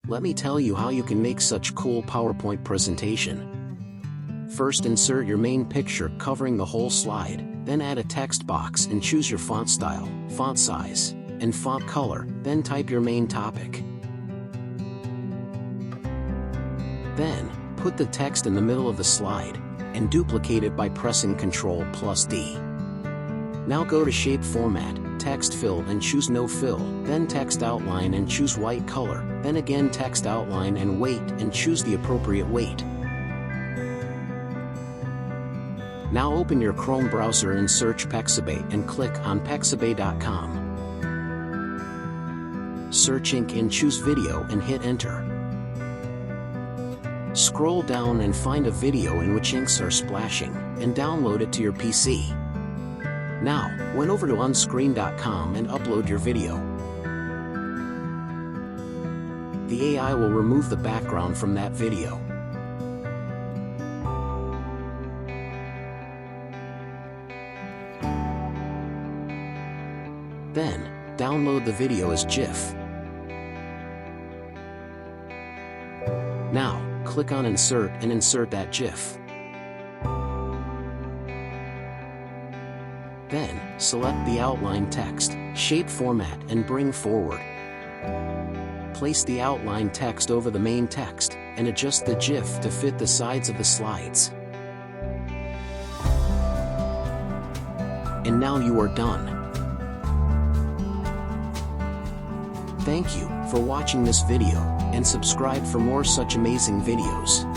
Let me tell you how you can make such cool PowerPoint presentation. First, insert your main picture covering the whole slide, then add a text box and choose your font style, font size, and font color, then type your main topic. Then, put the text in the middle of the slide, and duplicate it by pressing Ctrl+D. Now go to Shape Format, Text Fill and choose No Fill, then Text Outline and choose White Color, then again Text Outline and Weight and choose the appropriate weight. Now open your Chrome browser and search Pexabay and click on pexabay.com. Search ink and choose Video and hit Enter. Scroll down and find a video in which inks are splashing, and download it to your PC. Now, went over to unscreen.com and upload your video. The AI will remove the background from that video. Then, download the video as GIF. Now, click on Insert and insert that GIF. Then, select the outline text, shape format and bring forward. Place the outline text over the main text, and adjust the GIF to fit the sides of the slides. And now you are done. Thank you for watching this video, and subscribe for more such amazing videos.